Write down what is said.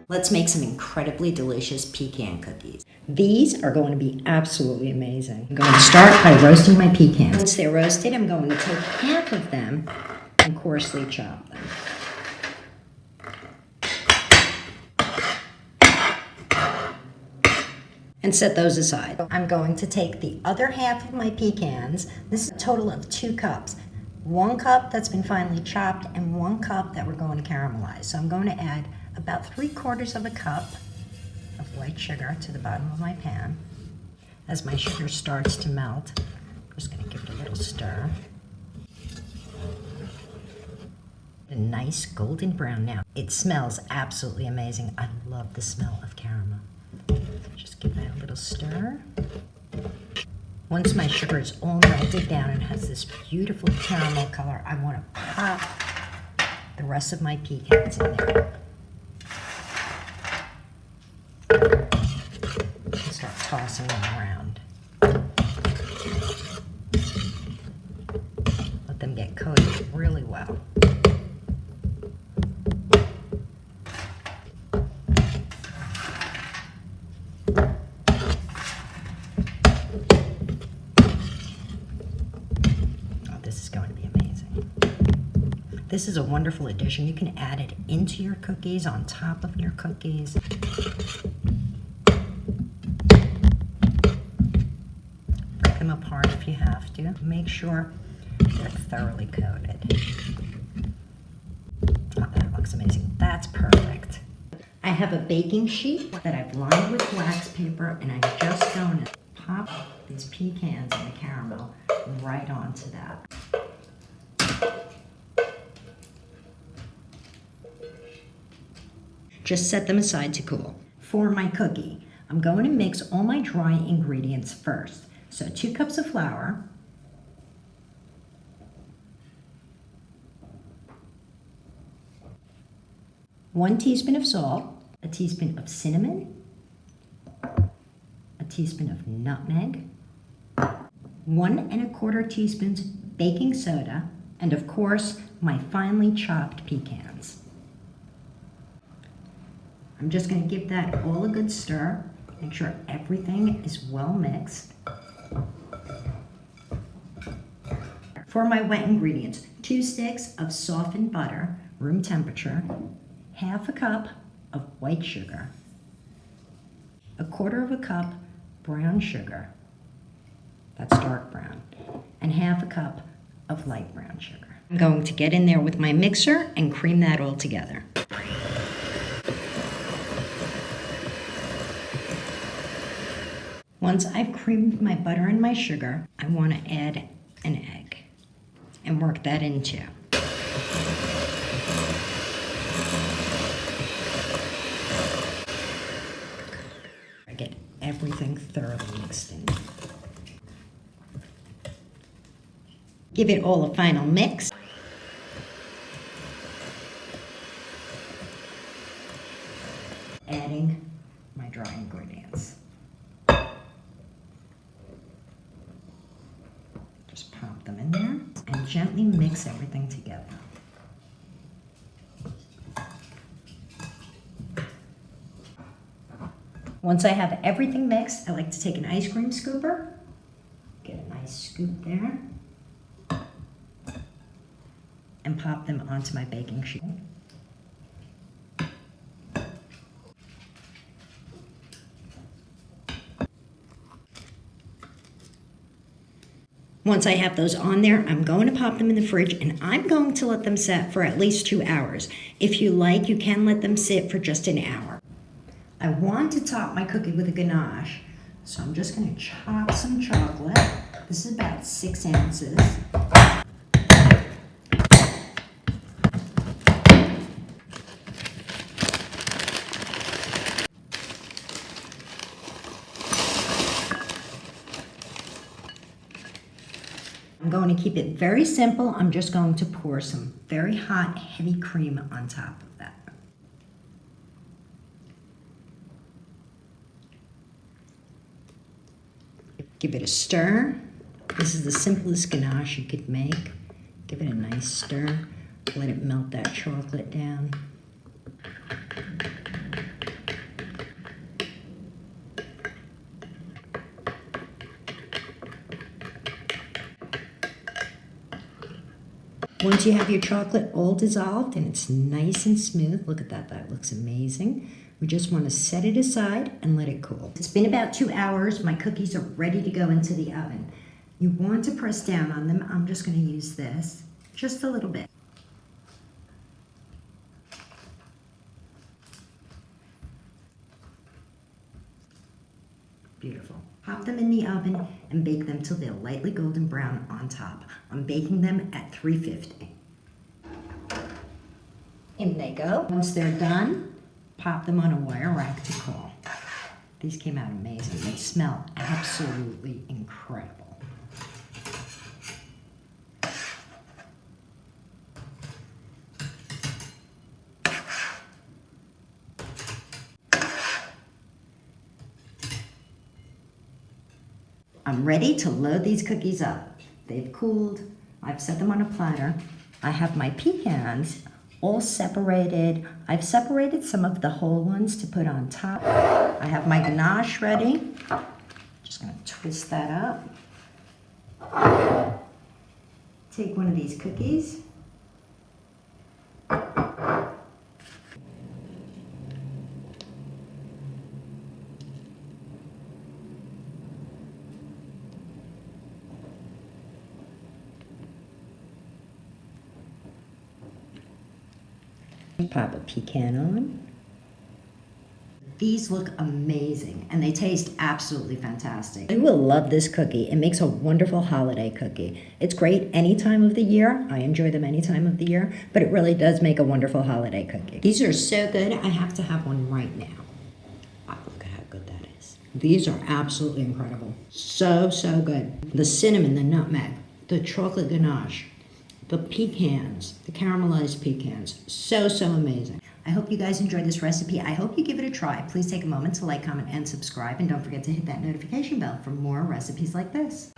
Let's make some incredibly delicious pecan cookies. These are going to be absolutely amazing. I'm going to start by roasting my pecans. Once they're roasted, I'm going to take half of them and coarsely chop them. And set those aside. I'm going to take the other half of my pecans. This is a total of 2 cups. 1 cup that's been finely chopped and 1 cup that we're going to caramelize. So I'm going to add about 3/4 of a cup of white sugar to the bottom of my pan. As my sugar starts to melt, I'm just going to give it a little stir. A nice golden brown now. It smells absolutely amazing. I love the smell of caramel. Just give that a little stir. Once my sugar is all melted down and has this beautiful caramel color, I want to pop the rest of my pecans in there. And start tossing them around. Let them get coated really well. This is going to be amazing. This is a wonderful addition. You can add it into your cookies, on top of your cookies. Break them apart if you have to. Make sure they're thoroughly coated. Oh, that looks amazing. That's perfect. I have a baking sheet that I've lined with wax paper, and I'm just going to pop these pecans and the caramel right onto that. Just set them aside to cool. For my cookie, I'm going to mix all my dry ingredients first. So 2 cups of flour, 1 teaspoon of salt, a teaspoon of cinnamon, a teaspoon of nutmeg, 1 1/4 teaspoons baking soda, and of course, my finely chopped pecans. I'm just going to give that all a good stir. Make sure everything is well mixed. For my wet ingredients, 2 sticks of softened butter, room temperature, 1/2 cup of white sugar, 1/4 cup brown sugar, that's dark brown, and 1/2 cup of light brown sugar. I'm going to get in there with my mixer and cream that all together. Once I've creamed my butter and my sugar, I want to add an egg and work that in too. Get everything thoroughly mixed in. Give it all a final mix. Adding my dry ingredients. Just pop them in there and gently mix everything together. Once I have everything mixed, I like to take an ice cream scooper, get a nice scoop there, and pop them onto my baking sheet. Once I have those on there, I'm going to pop them in the fridge, and I'm going to let them set for at least 2 hours. If you like, you can let them sit for just an hour. I want to top my cookie with a ganache, so I'm just going to chop some chocolate. This is about 6 ounces. I'm going to keep it very simple. I'm just going to pour some very hot, heavy cream on top of that. Give it a stir. This is the simplest ganache you could make. Give it a nice stir. Let it melt that chocolate down. Once you have your chocolate all dissolved and it's nice and smooth, look at that, that looks amazing. We just want to set it aside and let it cool. It's been about 2 hours. My cookies are ready to go into the oven. You want to press down on them. I'm just going to use this just a little bit. Beautiful. Pop them in the oven and bake them till they're lightly golden brown on top. I'm baking them at 350. In they go. Once they're done, pop them on a wire rack to cool. These came out amazing. They smell absolutely incredible. I'm ready to load these cookies up. They've cooled. I've set them on a platter. I have my pecans all separated. I've separated some of the whole ones to put on top. I have my ganache ready. Just gonna twist that up. Take one of these cookies. Pop a pecan on. These look amazing and they taste absolutely fantastic. You will love this cookie. It makes a wonderful holiday cookie. It's great any time of the year. I enjoy them any time of the year, but it really does make a wonderful holiday cookie. These are so good. I have to have one right now. Wow, look at how good that is. These are absolutely incredible. So, so good. The cinnamon, the nutmeg, the chocolate ganache, the pecans, the caramelized pecans, so, so amazing. I hope you guys enjoyed this recipe. I hope you give it a try. Please take a moment to like, comment, and subscribe, and don't forget to hit that notification bell for more recipes like this.